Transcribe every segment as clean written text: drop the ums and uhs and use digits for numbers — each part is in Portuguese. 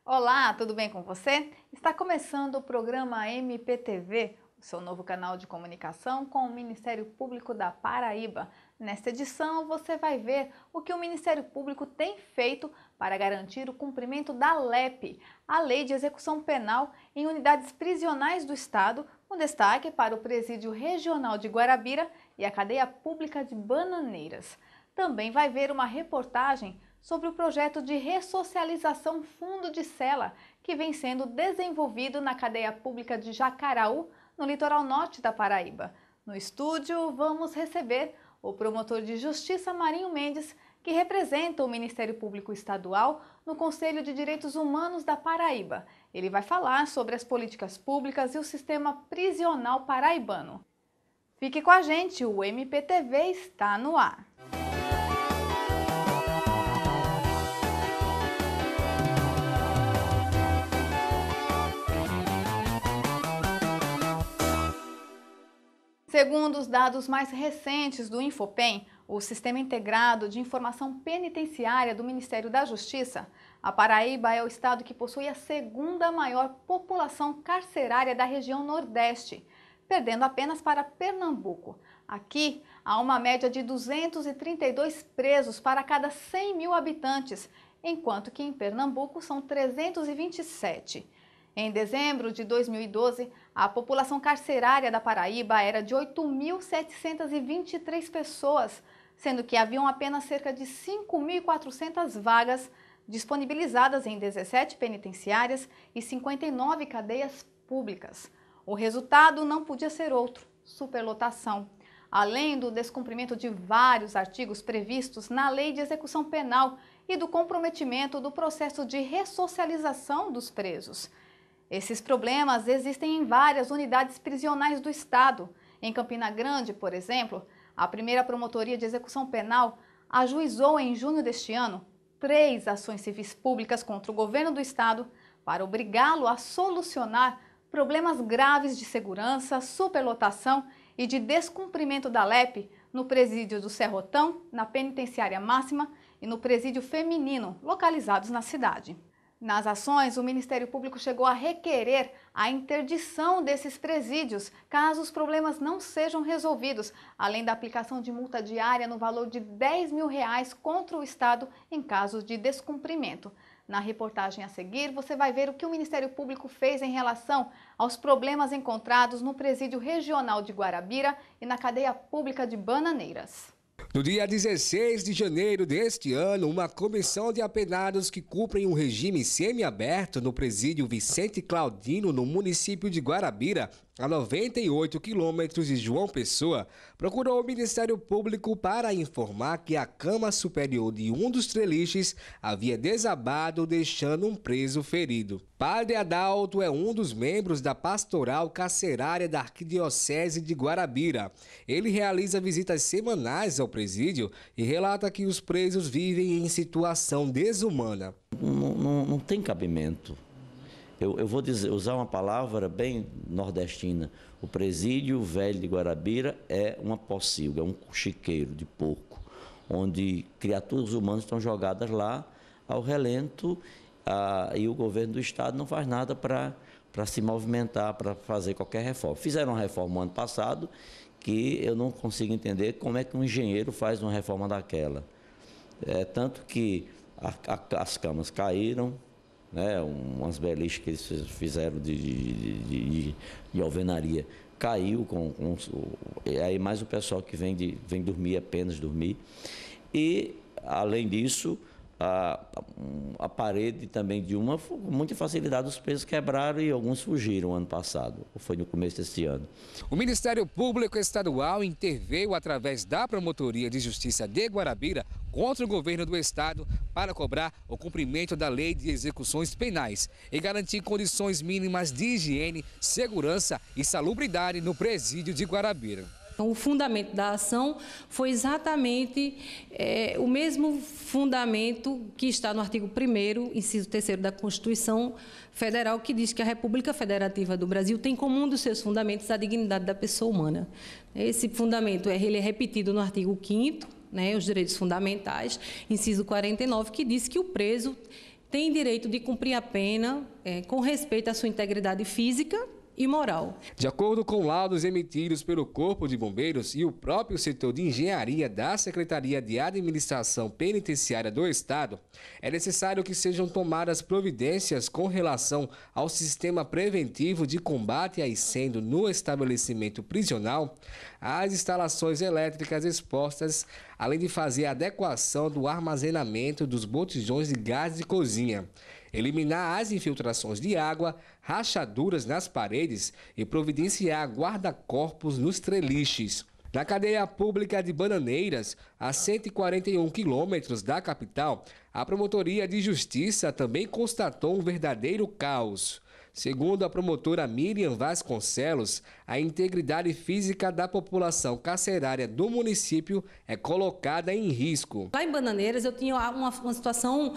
Olá, tudo bem com você? Está começando o programa MPTV, o seu novo canal de comunicação com o Ministério Público da Paraíba. Nesta edição, você vai ver o que o Ministério Público tem feito para garantir o cumprimento da LEP, a Lei de Execução Penal, em unidades prisionais do Estado, com destaque para o Presídio Regional de Guarabira e a Cadeia Pública de Bananeiras. Também vai ver uma reportagem sobre o projeto de ressocialização Fundo de Cela, que vem sendo desenvolvido na cadeia pública de Jacaraú, no litoral norte da Paraíba. No estúdio, vamos receber o promotor de Justiça Marinho Mendes, que representa o Ministério Público Estadual no Conselho de Direitos Humanos da Paraíba. Ele vai falar sobre as políticas públicas e o sistema prisional paraibano. Fique com a gente, o MPTV está no ar. Segundo os dados mais recentes do Infopem, o Sistema Integrado de Informação Penitenciária do Ministério da Justiça, a Paraíba é o estado que possui a segunda maior população carcerária da região Nordeste, perdendo apenas para Pernambuco. Aqui, há uma média de 232 presos para cada 100 mil habitantes, enquanto que em Pernambuco são 327. Em dezembro de 2012, a população carcerária da Paraíba era de 8.723 pessoas, sendo que haviam apenas cerca de 5.400 vagas disponibilizadas em 17 penitenciárias e 59 cadeias públicas. O resultado não podia ser outro: superlotação. Além do descumprimento de vários artigos previstos na Lei de Execução Penal e do comprometimento do processo de ressocialização dos presos. Esses problemas existem em várias unidades prisionais do Estado. Em Campina Grande, por exemplo, a primeira Promotoria de Execução Penal ajuizou em junho deste ano 3 ações civis públicas contra o governo do Estado para obrigá-lo a solucionar problemas graves de segurança, superlotação e de descumprimento da LEP no presídio do Serrotão, na penitenciária máxima e no presídio feminino, localizados na cidade. Nas ações, o Ministério Público chegou a requerer a interdição desses presídios, caso os problemas não sejam resolvidos, além da aplicação de multa diária no valor de R$10 mil contra o Estado em casos de descumprimento. Na reportagem a seguir, você vai ver o que o Ministério Público fez em relação aos problemas encontrados no Presídio Regional de Guarabira e na Cadeia Pública de Bananeiras. No dia 16 de janeiro deste ano, uma comissão de apenados que cumprem um regime semiaberto no presídio Vicente Claudino, no município de Guarabira, a 98 quilômetros de João Pessoa, procurou o Ministério Público para informar que a cama superior de um dos treliches havia desabado, deixando um preso ferido. Padre Adalto é um dos membros da pastoral carcerária da Arquidiocese de Guarabira. Ele realiza visitas semanais ao presídio e relata que os presos vivem em situação desumana. Não tem cabimento. Eu vou usar uma palavra bem nordestina. O presídio velho de Guarabira é uma pocilga, é um chiqueiro de porco, onde criaturas humanas estão jogadas lá ao relento e o governo do Estado não faz nada para se movimentar, para fazer qualquer reforma. Fizeram uma reforma ano passado que eu não consigo entender como é que um engenheiro faz uma reforma daquela. Tanto que as camas caíram, né, umas beliches que eles fizeram de alvenaria caiu, aí mais o pessoal que vem dormir, apenas dormir. E, além disso, a parede também com muita facilidade os presos quebraram e alguns fugiram ano passado, ou foi no começo deste ano. O Ministério Público Estadual interveio através da Promotoria de Justiça de Guarabira contra o governo do Estado para cobrar o cumprimento da Lei de Execuções Penais e garantir condições mínimas de higiene, segurança e salubridade no presídio de Guarabira. O fundamento da ação foi exatamente o mesmo fundamento que está no artigo 1º, inciso 3º da Constituição Federal, que diz que a República Federativa do Brasil tem como um dos seus fundamentos a dignidade da pessoa humana. Esse fundamento ele é repetido no artigo 5º, os direitos fundamentais, inciso 49, que diz que o preso tem direito de cumprir a pena com respeito à sua integridade física e moral. De acordo com laudos emitidos pelo Corpo de Bombeiros e o próprio setor de engenharia da Secretaria de Administração Penitenciária do Estado, é necessário que sejam tomadas providências com relação ao sistema preventivo de combate a incêndio no estabelecimento prisional, às instalações elétricas expostas, além de fazer a adequação do armazenamento dos botijões de gás de cozinha, eliminar as infiltrações de água, rachaduras nas paredes e providenciar guarda-corpos nos treliches. Na cadeia pública de Bananeiras, a 141 quilômetros da capital, a Promotoria de Justiça também constatou um verdadeiro caos. Segundo a promotora Miriam Vasconcelos, a integridade física da população carcerária do município é colocada em risco. Lá em Bananeiras eu tinha uma situação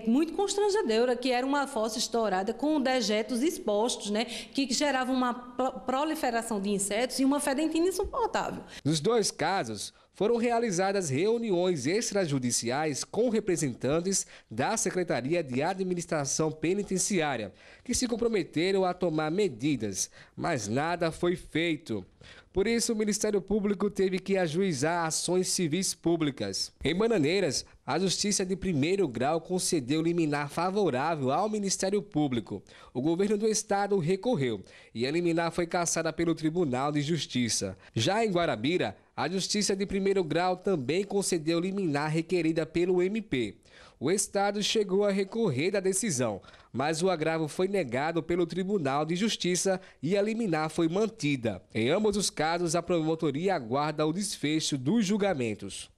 muito constrangedora, que era uma fossa estourada com dejetos expostos, né, que gerava uma proliferação de insetos e uma fedentina insuportável. Nos dois casos, foram realizadas reuniões extrajudiciais com representantes da Secretaria de Administração Penitenciária, que se comprometeram a tomar medidas, mas nada foi feito. Por isso, o Ministério Público teve que ajuizar ações civis públicas. Em Bananeiras, a Justiça de Primeiro Grau concedeu liminar favorável ao Ministério Público. O governo do Estado recorreu e a liminar foi cassada pelo Tribunal de Justiça. Já em Guarabira, a Justiça de Primeiro Grau também concedeu liminar requerida pelo MP. O Estado chegou a recorrer da decisão, mas o agravo foi negado pelo Tribunal de Justiça e a liminar foi mantida. Em ambos os casos, a promotoria aguarda o desfecho dos julgamentos.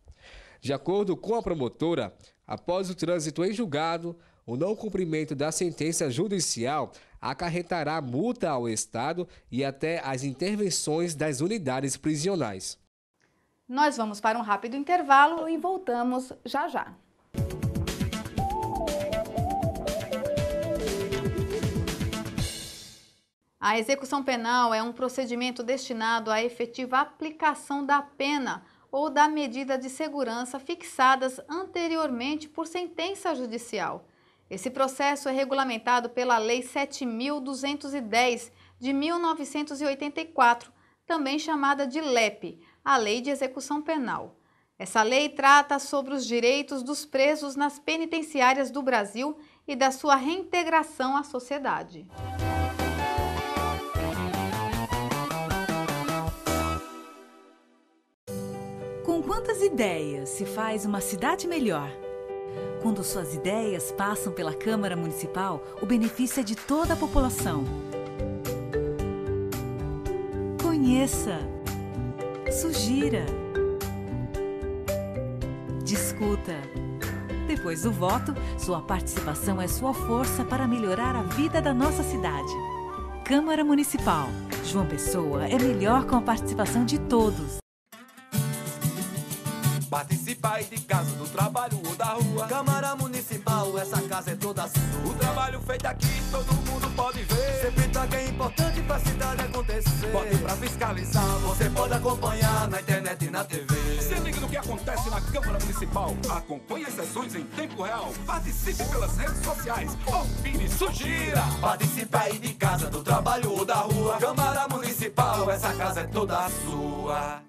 De acordo com a promotora, após o trânsito em julgado, o não cumprimento da sentença judicial acarretará multa ao Estado e até as intervenções das unidades prisionais. Nós vamos para um rápido intervalo e voltamos já já. A execução penal é um procedimento destinado à efetiva aplicação da pena ou da medida de segurança fixadas anteriormente por sentença judicial. Esse processo é regulamentado pela Lei 7.210 de 1984, também chamada de LEP, a Lei de Execução Penal. Essa lei trata sobre os direitos dos presos nas penitenciárias do Brasil e da sua reintegração à sociedade. Com quantas ideias se faz uma cidade melhor? Quando suas ideias passam pela Câmara Municipal, o benefício é de toda a população. Conheça, sugira, discuta. Depois do voto, sua participação é sua força para melhorar a vida da nossa cidade. Câmara Municipal. João Pessoa é melhor com a participação de todos. Participa aí de casa, do trabalho ou da rua. Câmara Municipal, essa casa é toda sua. O trabalho feito aqui, todo mundo pode ver. Sempre toca é importante pra cidade acontecer. Pode pra fiscalizar, você pode acompanhar na internet e na TV. Se liga no que acontece na Câmara Municipal. Acompanhe as sessões em tempo real. Participe pelas redes sociais. Opine, sugira. Participa aí de casa, do trabalho ou da rua. Câmara Municipal, essa casa é toda sua.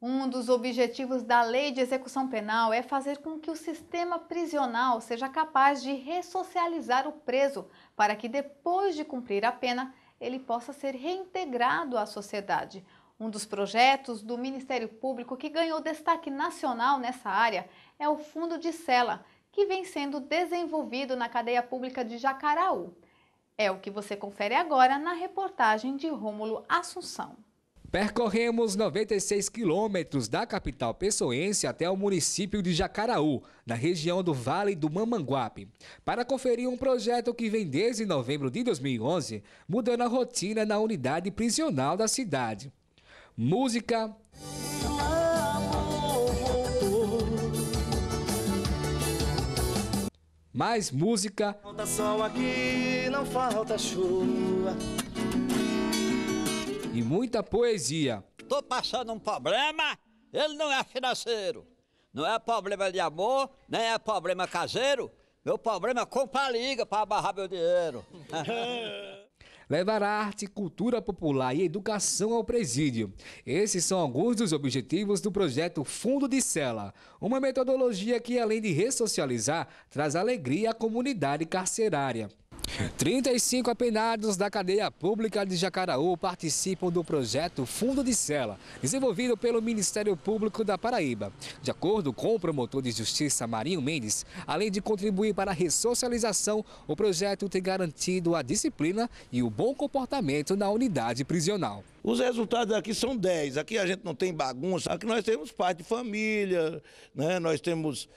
Um dos objetivos da Lei de Execução Penal é fazer com que o sistema prisional seja capaz de ressocializar o preso para que, depois de cumprir a pena, ele possa ser reintegrado à sociedade. Um dos projetos do Ministério Público que ganhou destaque nacional nessa área é o Fundo de Cela, que vem sendo desenvolvido na cadeia pública de Jacaraú. É o que você confere agora na reportagem de Rômulo Assunção. Percorremos 96 quilômetros da capital pessoense até o município de Jacaraú, na região do Vale do Mamanguape, para conferir um projeto que vem desde novembro de 2011, mudando a rotina na unidade prisional da cidade. Música, mais música, Falta sol aqui, não falta chuva. e muita poesia. Tô passando um problema ele não é financeiro. Não é problema de amor, nem é problema caseiro. Meu problema é comprar liga para barrar meu dinheiro. Levar arte, cultura popular e educação ao presídio. Esses são alguns dos objetivos do projeto Fundo de Cela, uma metodologia que, além de ressocializar, traz alegria à comunidade carcerária. 35 apenados da cadeia pública de Jacaraú participam do projeto Fundo de Cela, desenvolvido pelo Ministério Público da Paraíba. De acordo com o promotor de justiça Marinho Mendes, além de contribuir para a ressocialização, o projeto tem garantido a disciplina e o bom comportamento na unidade prisional. Os resultados aqui são 10, aqui a gente não tem bagunça, aqui nós temos parte de família, né? Nós temos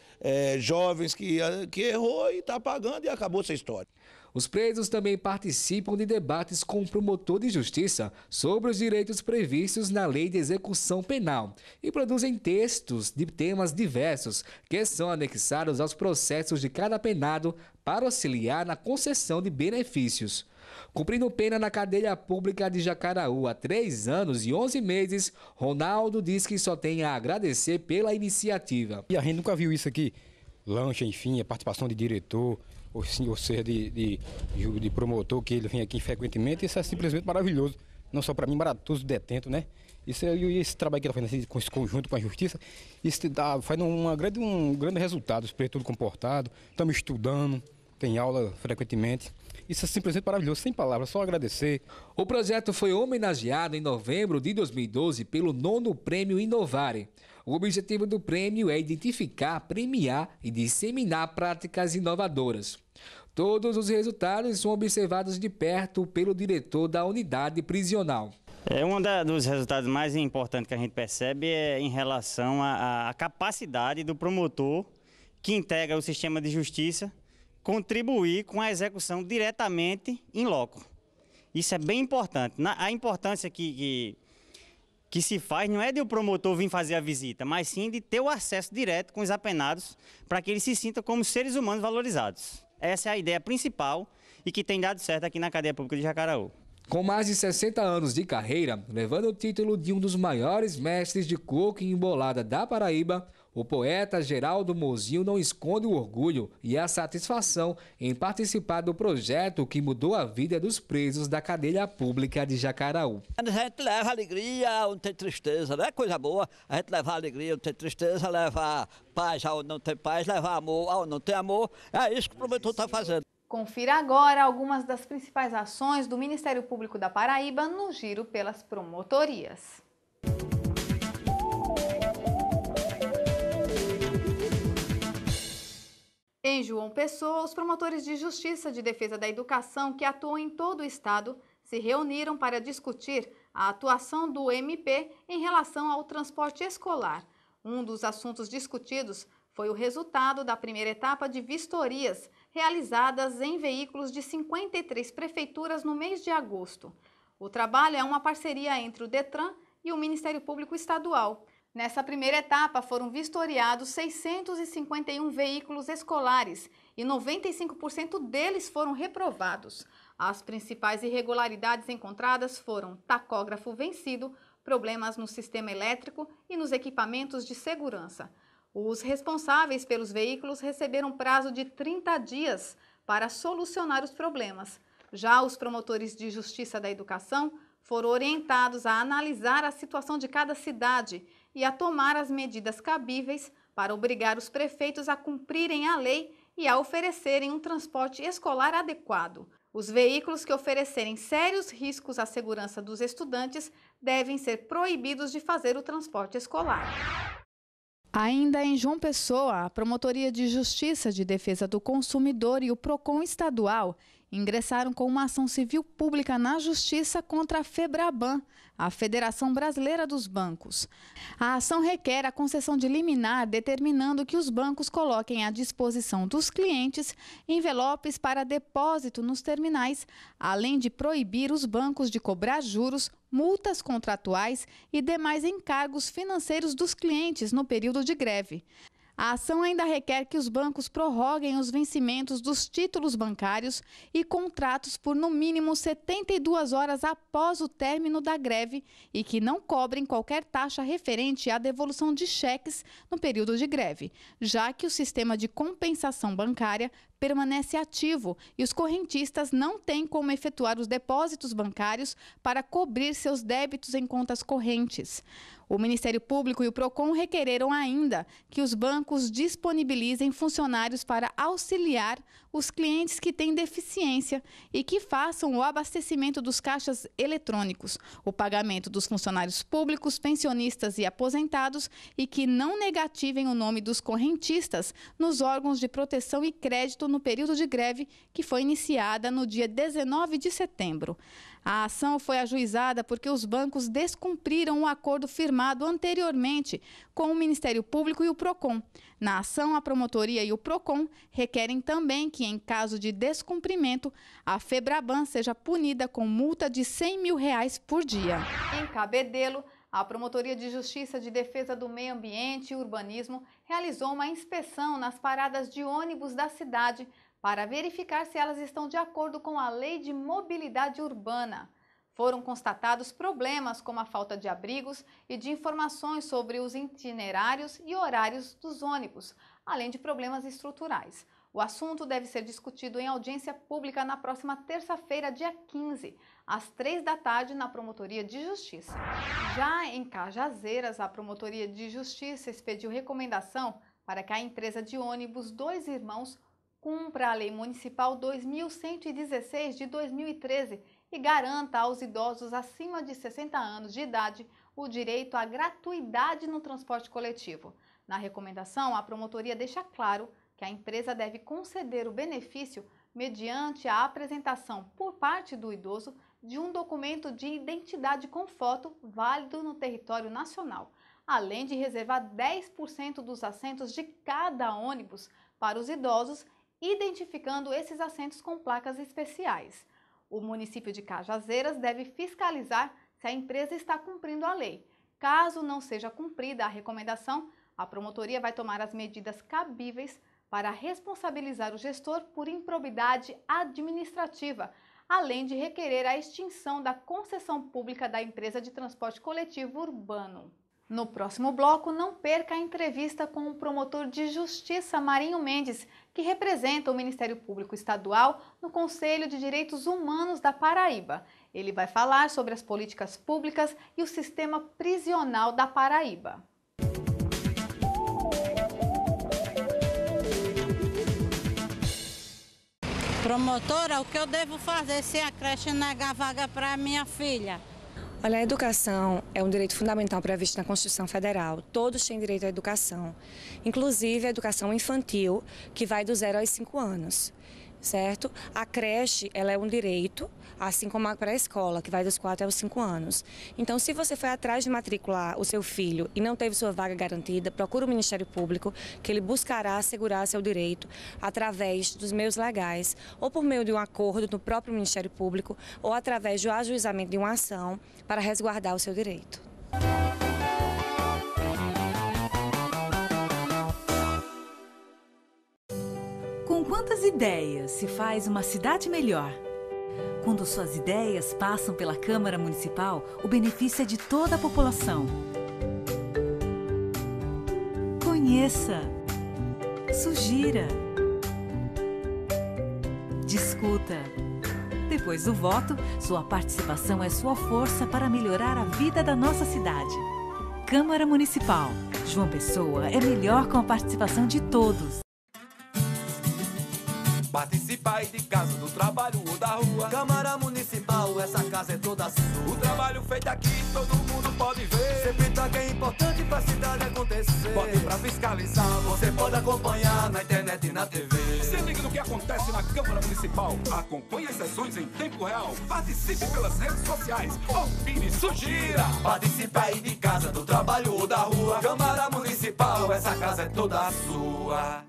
jovens que errou e está pagando e acabou essa história. Os presos também participam de debates com o promotor de justiça sobre os direitos previstos na Lei de Execução Penal e produzem textos de temas diversos que são anexados aos processos de cada apenado para auxiliar na concessão de benefícios. Cumprindo pena na cadeia pública de Jacaraú há 3 anos e 11 meses, Ronaldo diz que só tem a agradecer pela iniciativa. E a gente nunca viu isso aqui, lancha, enfim, a participação de diretor, ou seja, de promotor, que ele vem aqui frequentemente. Isso é simplesmente maravilhoso, não só para mim, para todos os detentos, né? Esse trabalho que ele está fazendo com esse conjunto com a justiça, isso faz um grande resultado, os pretos tudo comportados, estamos estudando, tem aula frequentemente. Isso é simplesmente maravilhoso, sem palavras, só agradecer. O projeto foi homenageado em novembro de 2012 pelo 9º Prêmio Inovare. O objetivo do prêmio é identificar, premiar e disseminar práticas inovadoras. Todos os resultados são observados de perto pelo diretor da unidade prisional. Um dos resultados mais importantes que a gente percebe é em relação à capacidade do promotor que integra o sistema de justiça contribuir com a execução diretamente em loco. Isso é bem importante. A importância que se faz não é de o promotor vir fazer a visita, mas sim de ter o acesso direto com os apenados para que eles se sintam como seres humanos valorizados. Essa é a ideia principal e que tem dado certo aqui na cadeia pública de Jacaraú. Com mais de 60 anos de carreira, levando o título de um dos maiores mestres de coco e embolada da Paraíba, o poeta Geraldo Mozinho não esconde o orgulho e a satisfação em participar do projeto que mudou a vida dos presos da cadeia pública de Jacaraú. A gente leva alegria onde tem tristeza, não é coisa boa? A gente leva alegria onde tem tristeza, leva paz aonde não tem paz, leva amor aonde não tem amor. É isso que o promotor está fazendo. Confira agora algumas das principais ações do Ministério Público da Paraíba no giro pelas promotorias. Em João Pessoa, os promotores de Justiça de Defesa da Educação que atuam em todo o estado se reuniram para discutir a atuação do MP em relação ao transporte escolar. Um dos assuntos discutidos foi o resultado da primeira etapa de vistorias realizadas em veículos de 53 prefeituras no mês de agosto. O trabalho é uma parceria entre o Detran e o Ministério Público Estadual. Nessa primeira etapa foram vistoriados 651 veículos escolares e 95% deles foram reprovados. As principais irregularidades encontradas foram tacógrafo vencido, problemas no sistema elétrico e nos equipamentos de segurança. Os responsáveis pelos veículos receberam prazo de 30 dias para solucionar os problemas. Já os promotores de Justiça da Educação foram orientados a analisar a situação de cada cidade e a tomar as medidas cabíveis para obrigar os prefeitos a cumprirem a lei e a oferecerem um transporte escolar adequado. Os veículos que oferecerem sérios riscos à segurança dos estudantes devem ser proibidos de fazer o transporte escolar. Ainda em João Pessoa, a Promotoria de Justiça de Defesa do Consumidor e o PROCON estadual ingressaram com uma ação civil pública na Justiça contra a FEBRABAN, a Federação Brasileira dos Bancos. A ação requer a concessão de liminar determinando que os bancos coloquem à disposição dos clientes envelopes para depósito nos terminais, além de proibir os bancos de cobrar juros, multas contratuais e demais encargos financeiros dos clientes no período de greve. A ação ainda requer que os bancos prorroguem os vencimentos dos títulos bancários e contratos por no mínimo 72 horas após o término da greve e que não cobrem qualquer taxa referente à devolução de cheques no período de greve, já que o sistema de compensação bancária permanece ativo e os correntistas não têm como efetuar os depósitos bancários para cobrir seus débitos em contas correntes. O Ministério Público e o PROCON requereram ainda que os bancos disponibilizem funcionários para auxiliar os clientes que têm deficiência e que façam o abastecimento dos caixas eletrônicos, o pagamento dos funcionários públicos, pensionistas e aposentados e que não negativem o nome dos correntistas nos órgãos de proteção e crédito no período de greve que foi iniciada no dia 19 de setembro. A ação foi ajuizada porque os bancos descumpriram o acordo firmado anteriormente com o Ministério Público e o PROCON. Na ação, a Promotoria e o PROCON requerem também que, em caso de descumprimento, a FEBRABAN seja punida com multa de R$100 mil por dia. Em Cabedelo, a Promotoria de Justiça de Defesa do Meio Ambiente e Urbanismo realizou uma inspeção nas paradas de ônibus da cidade para verificar se elas estão de acordo com a Lei de Mobilidade Urbana. Foram constatados problemas como a falta de abrigos e de informações sobre os itinerários e horários dos ônibus, além de problemas estruturais. O assunto deve ser discutido em audiência pública na próxima terça-feira, dia 15, às 3 da tarde, na Promotoria de Justiça. Já em Cajazeiras, a Promotoria de Justiça expediu recomendação para que a empresa de ônibus Dois Irmãos cumpra a Lei Municipal 2116 de 2013 e garanta aos idosos acima de 60 anos de idade o direito à gratuidade no transporte coletivo. Na recomendação, a promotoria deixa claro que a empresa deve conceder o benefício mediante a apresentação por parte do idoso de um documento de identidade com foto válido no território nacional, além de reservar 10% dos assentos de cada ônibus para os idosos, identificando esses assentos com placas especiais. O município de Cajazeiras deve fiscalizar se a empresa está cumprindo a lei. Caso não seja cumprida a recomendação, a promotoria vai tomar as medidas cabíveis para responsabilizar o gestor por improbidade administrativa, além de requerer a extinção da concessão pública da empresa de transporte coletivo urbano. No próximo bloco, não perca a entrevista com o promotor de justiça Marinho Mendes, que representa o Ministério Público Estadual no Conselho de Direitos Humanos da Paraíba. Ele vai falar sobre as políticas públicas e o sistema prisional da Paraíba. Promotora, o que eu devo fazer se a creche negar vaga para minha filha? Olha, a educação é um direito fundamental previsto na Constituição Federal. Todos têm direito à educação, inclusive a educação infantil, que vai do 0 aos 5 anos, certo? A creche, ela é um direito, assim como a pré-escola, que vai dos 4 aos 5 anos. Então, se você foi atrás de matricular o seu filho e não teve sua vaga garantida, procura o Ministério Público, que ele buscará assegurar seu direito através dos meios legais, ou por meio de um acordo do próprio Ministério Público, ou através do ajuizamento de uma ação para resguardar o seu direito. Com quantas ideias se faz uma cidade melhor? Quando suas ideias passam pela Câmara Municipal, o benefício é de toda a população. Conheça, sugira, discuta. Depois do voto, sua participação é sua força para melhorar a vida da nossa cidade. Câmara Municipal. João Pessoa é melhor com a participação de todos. Participa aí de casa, do trabalho ou da rua. Câmara Municipal, essa casa é toda sua. O trabalho feito aqui, todo mundo pode ver. Sempre toca é importante pra cidade acontecer. Pode pra fiscalizar, você pode acompanhar na internet e na TV. Se liga no que acontece na Câmara Municipal. Acompanhe as sessões em tempo real. Participe pelas redes sociais. Opine, sugira. Participa aí de casa, do trabalho ou da rua. Câmara Municipal, essa casa é toda sua.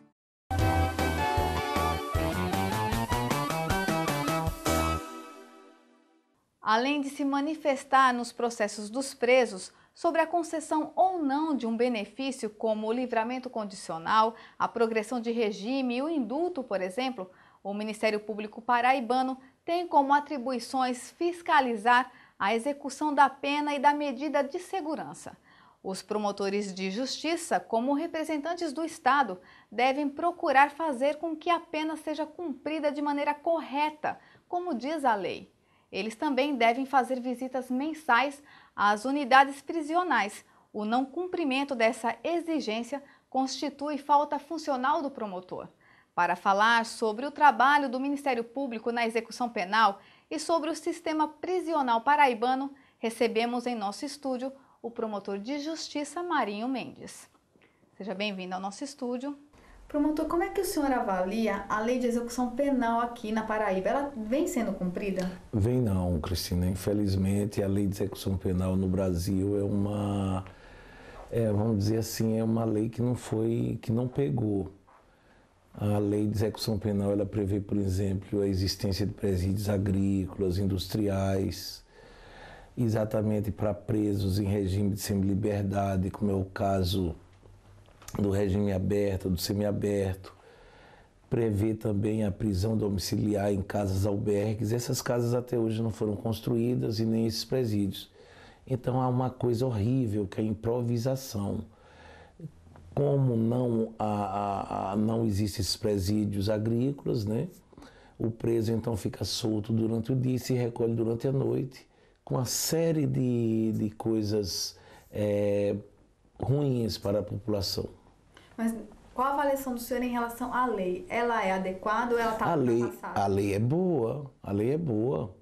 Além de se manifestar nos processos dos presos, sobre a concessão ou não de um benefício como o livramento condicional, a progressão de regime e o indulto, por exemplo, o Ministério Público paraibano tem como atribuições fiscalizar a execução da pena e da medida de segurança. Os promotores de justiça, como representantes do Estado, devem procurar fazer com que a pena seja cumprida de maneira correta, como diz a lei. Eles também devem fazer visitas mensais às unidades prisionais. O não cumprimento dessa exigência constitui falta funcional do promotor. Para falar sobre o trabalho do Ministério Público na execução penal e sobre o sistema prisional paraibano, recebemos em nosso estúdio o promotor de justiça Marinho Mendes. Seja bem-vindo ao nosso estúdio. Promotor, como é que o senhor avalia a lei de execução penal aqui na Paraíba? Ela vem sendo cumprida? Vem não, Cristina. Infelizmente, a lei de execução penal no Brasil é uma, vamos dizer assim, é uma lei que não pegou. A lei de execução penal, ela prevê, por exemplo, a existência de presídios agrícolas, industriais, exatamente para presos em regime de semiliberdade, como é o caso do regime aberto, do semiaberto. Prevê também a prisão domiciliar em casas albergues. Essas casas até hoje não foram construídas e nem esses presídios. Então há uma coisa horrível que é a improvisação. Como não existem esses presídios agrícolas, né? O preso então fica solto durante o dia e se recolhe durante a noite, com uma série de coisas ruins para a população. Mas qual a avaliação do senhor em relação à lei? Ela é adequada ou ela está ultrapassada? A lei é boa, a lei é boa,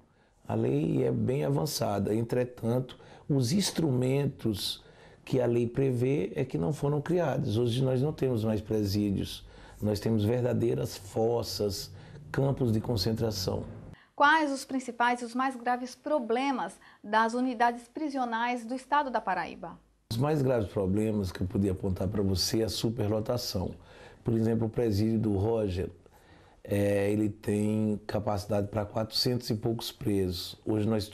a lei é bem avançada. Entretanto, os instrumentos que a lei prevê é que não foram criados. Hoje nós não temos mais presídios, nós temos verdadeiras fossas, campos de concentração. Quais os principais e os mais graves problemas das unidades prisionais do estado da Paraíba? Os mais graves problemas que eu podia apontar para você é a superlotação. Por exemplo, o presídio do Roger, ele tem capacidade para 400 e poucos presos. Hoje nós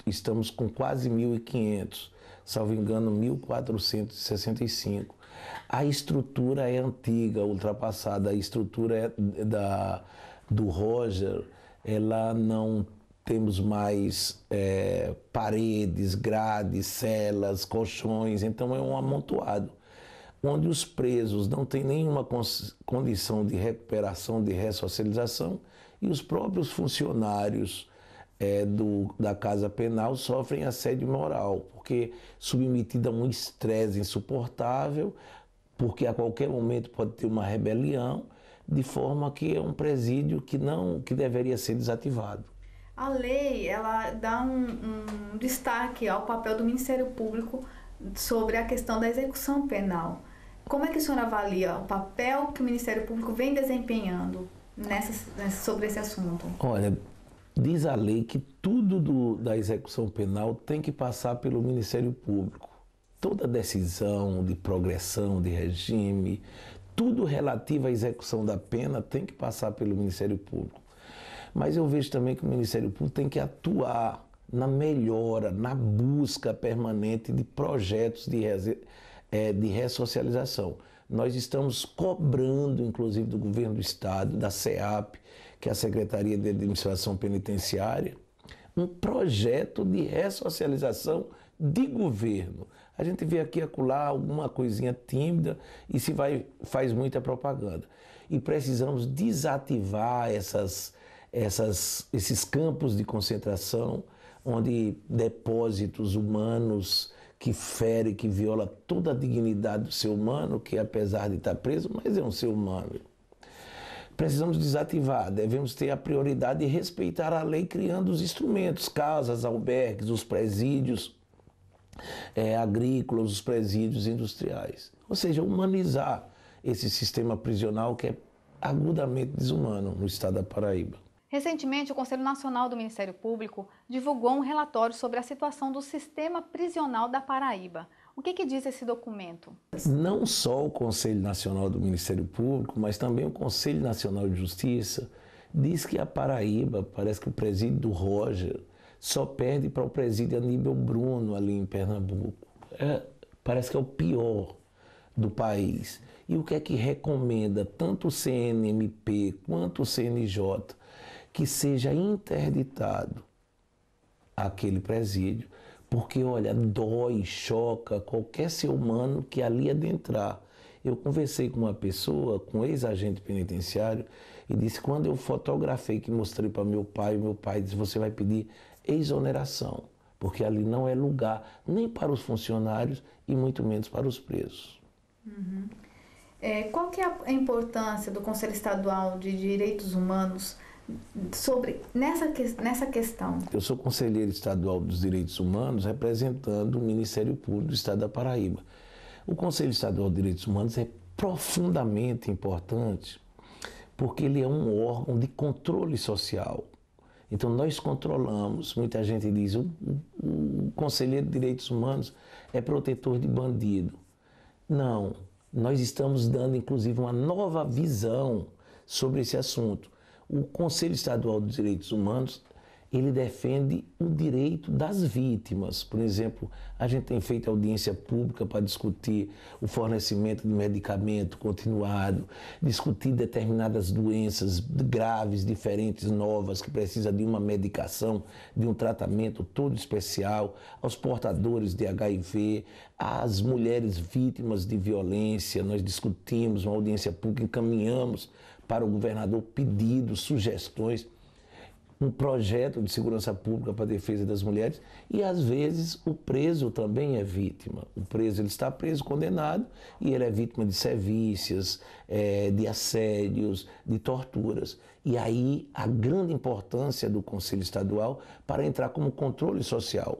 estamos com quase 1.500, salvo engano, 1.465. A estrutura é antiga, ultrapassada. A estrutura do Roger, ela não temos mais paredes, grades, celas, colchões, então é um amontoado, onde os presos não têm nenhuma condição de recuperação, de ressocialização, e os próprios funcionários da casa penal sofrem assédio moral, porque submetida a um estresse insuportável, porque a qualquer momento pode ter uma rebelião, de forma que é um presídio que deveria ser desativado. A lei, ela dá um destaque ao papel do Ministério Público sobre a questão da execução penal. Como é que o senhor avalia o papel que o Ministério Público vem desempenhando sobre esse assunto? Olha, diz a lei que tudo da execução penal tem que passar pelo Ministério Público. Toda decisão de progressão, de regime, tudo relativo à execução da pena tem que passar pelo Ministério Público. Mas eu vejo também que o Ministério Público tem que atuar na melhora, na busca permanente de projetos de ressocialização. Nós estamos cobrando, inclusive, do Governo do Estado, da SEAP, que é a Secretaria de Administração Penitenciária, um projeto de ressocialização de governo. A gente vê aqui e acolá alguma coisinha tímida e faz muita propaganda. E precisamos desativar esses campos de concentração, onde depósitos humanos que ferem, que violam toda a dignidade do ser humano, que apesar de estar preso, mas é um ser humano. Precisamos desativar, devemos ter a prioridade de respeitar a lei, criando os instrumentos, casas, albergues, os presídios agrícolas, os presídios industriais. Ou seja, humanizar esse sistema prisional que é agudamente desumano no estado da Paraíba. Recentemente, o Conselho Nacional do Ministério Público divulgou um relatório sobre a situação do sistema prisional da Paraíba. O que diz esse documento? Não só o Conselho Nacional do Ministério Público, mas também o Conselho Nacional de Justiça diz que a Paraíba, parece que o presídio do Roger, só perde para o presídio Aníbal Bruno ali em Pernambuco. parece que é o pior do país. E o que é que recomenda tanto o CNMP quanto o CNJ? Que seja interditado aquele presídio, porque, olha, dói, choca qualquer ser humano que ali adentrar. Eu conversei com uma pessoa, com um ex-agente penitenciário, e disse, quando eu fotografei, que mostrei para meu pai disse, você vai pedir exoneração, porque ali não é lugar nem para os funcionários e muito menos para os presos. Uhum. Qual que é a importância do Conselho Estadual de Direitos Humanos nessa questão? Eu sou conselheiro estadual dos Direitos Humanos, representando o Ministério Público do Estado da Paraíba. O Conselho Estadual de Direitos Humanos é profundamente importante porque ele é um órgão de controle social. Então nós controlamos, muita gente diz, o Conselheiro de Direitos Humanos é protetor de bandido. Não, nós estamos dando inclusive uma nova visão sobre esse assunto. O Conselho Estadual dos Direitos Humanos, ele defende o direito das vítimas. Por exemplo, a gente tem feito audiência pública para discutir o fornecimento de medicamento continuado, discutir determinadas doenças graves, diferentes, novas, que precisam de uma medicação, de um tratamento todo especial, aos portadores de HIV, às mulheres vítimas de violência. Nós discutimos uma audiência pública, encaminhamos para o governador pedidos, sugestões, um projeto de segurança pública para a defesa das mulheres, e às vezes o preso também é vítima. O preso, ele está preso, condenado, e ele é vítima de sevícias, de assédios, de torturas. E aí a grande importância do Conselho Estadual para entrar como controle social.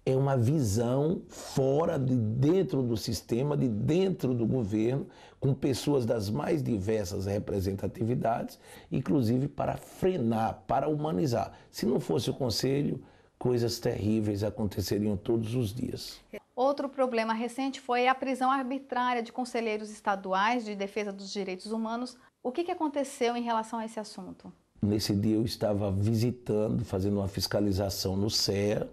É uma visão fora de dentro do sistema, de dentro do governo, com pessoas das mais diversas representatividades, inclusive para frenar, para humanizar. Se não fosse o Conselho, coisas terríveis aconteceriam todos os dias. Outro problema recente foi a prisão arbitrária de conselheiros estaduais de defesa dos direitos humanos. O que aconteceu em relação a esse assunto? Nesse dia eu estava visitando, fazendo uma fiscalização no CEA,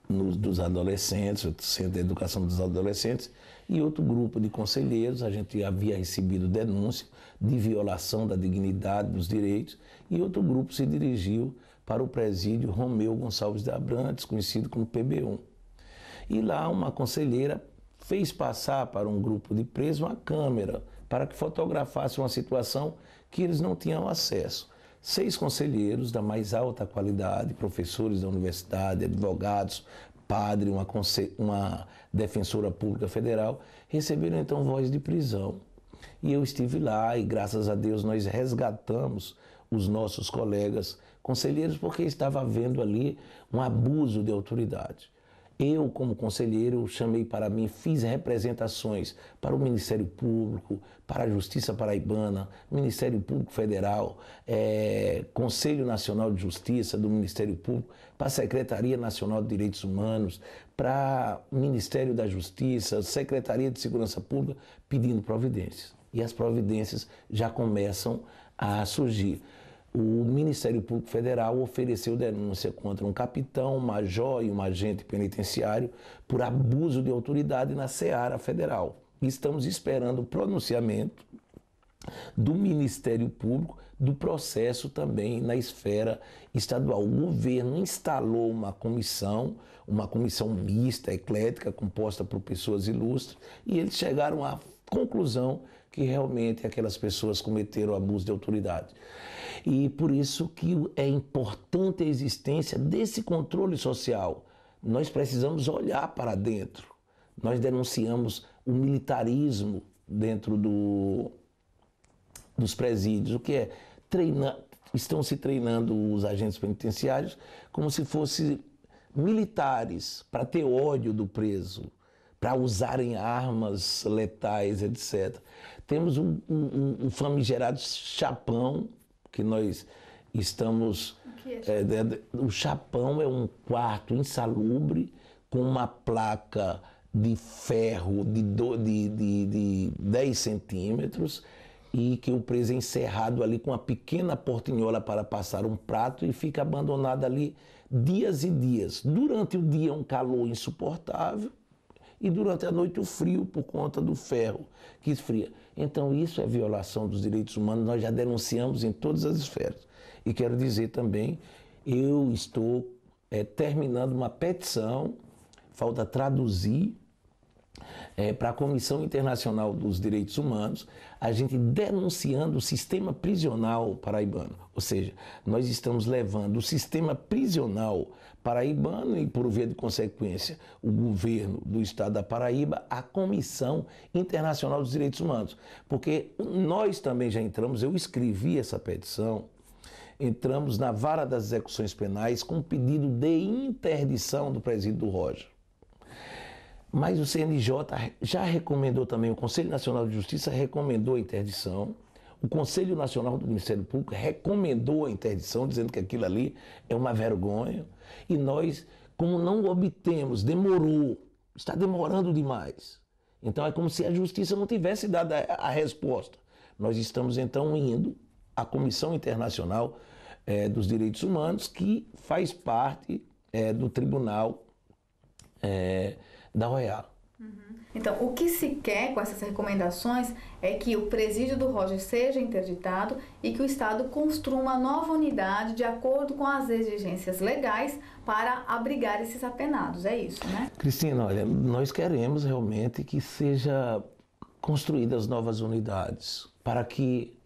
dos adolescentes, o Centro de Educação dos Adolescentes, e outro grupo de conselheiros. A gente havia recebido denúncia de violação da dignidade dos direitos, e outro grupo se dirigiu para o presídio Romeu Gonçalves de Abrantes, conhecido como PB1. E lá uma conselheira fez passar para um grupo de presos uma câmera para que fotografasse uma situação que eles não tinham acesso. 6 conselheiros da mais alta qualidade, professores da universidade, advogados, padre, uma defensora pública federal, receberam então voz de prisão. E eu estive lá e, graças a Deus, nós resgatamos os nossos colegas conselheiros, porque estava havendo ali um abuso de autoridade. Eu, como conselheiro, chamei para mim, fiz representações para o Ministério Público, para a Justiça Paraibana, Ministério Público Federal, Conselho Nacional de Justiça do Ministério Público, para a Secretaria Nacional de Direitos Humanos, para o Ministério da Justiça, Secretaria de Segurança Pública, pedindo providências. E as providências já começam a surgir. O Ministério Público Federal ofereceu denúncia contra um capitão, um major e um agente penitenciário por abuso de autoridade na Seara Federal. Estamos esperando o pronunciamento do Ministério Público do processo também na esfera estadual. O governo instalou uma comissão mista, eclética, composta por pessoas ilustres, e eles chegaram à conclusão que realmente aquelas pessoas cometeram abuso de autoridade. E por isso que é importante a existência desse controle social. Nós precisamos olhar para dentro. Nós denunciamos o militarismo dentro dos presídios. O que é? Estão se treinando os agentes penitenciários como se fossem militares, para ter ódio do preso, para usarem armas letais, etc. Temos um famigerado chapão, que nós estamos... O chapão é um quarto insalubre com uma placa de ferro de 10 centímetros e que o preso é encerrado ali com uma pequena portinhola para passar um prato e fica abandonado ali dias e dias. Durante o dia um calor insuportável, e durante a noite o frio por conta do ferro que esfria. Então isso é violação dos direitos humanos, nós já denunciamos em todas as esferas. E quero dizer também, eu estou terminando uma petição, falta traduzir, para a Comissão Internacional dos Direitos Humanos, a gente denunciando o sistema prisional paraibano. Ou seja, nós estamos levando o sistema prisional paraibano e, por via de consequência, o governo do estado da Paraíba à Comissão Internacional dos Direitos Humanos. Porque nós também já entramos, eu escrevi essa petição, entramos na vara das execuções penais com pedido de interdição do presídio do Roger. Mas o CNJ já recomendou também, o Conselho Nacional de Justiça recomendou a interdição, o Conselho Nacional do Ministério Público recomendou a interdição, dizendo que aquilo ali é uma vergonha. E nós, como não obtemos, demorou, está demorando demais. Então é como se a Justiça não tivesse dado a resposta. Nós estamos então indo à Comissão Internacional dos Direitos Humanos, que faz parte do Tribunal da OEA. Então, o que se quer com essas recomendações é que o presídio do Roger seja interditado e que o Estado construa uma nova unidade de acordo com as exigências legais para abrigar esses apenados. É isso, né? Cristina, olha, nós queremos realmente que seja construídas novas unidades para que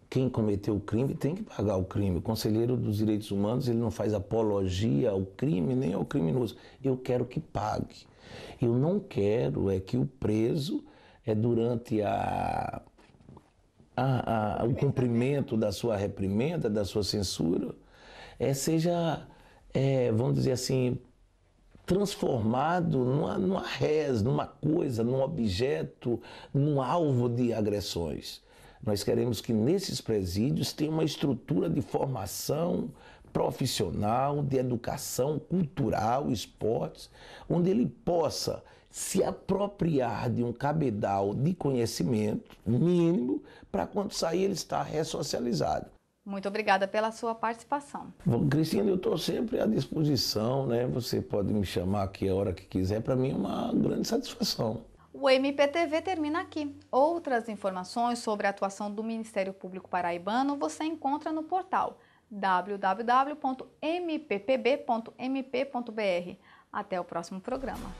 quem cometeu o crime tem que pagar o crime. O Conselheiro dos Direitos Humanos, ele não faz apologia ao crime nem ao criminoso. Eu quero que pague. Eu não quero que o preso, durante o cumprimento da sua reprimenda, da sua censura, seja, vamos dizer assim, transformado numa res, numa coisa, num objeto, num alvo de agressões. Nós queremos que nesses presídios tenha uma estrutura de formação profissional, de educação cultural, esportes, onde ele possa se apropriar de um cabedal de conhecimento mínimo para quando sair ele estar ressocializado. Muito obrigada pela sua participação. Bom, Cristina, eu estou sempre à disposição, né? Você pode me chamar aqui a hora que quiser, para mim é uma grande satisfação. O MPTV termina aqui. Outras informações sobre a atuação do Ministério Público Paraibano você encontra no portal www.mppb.mp.br. Até o próximo programa.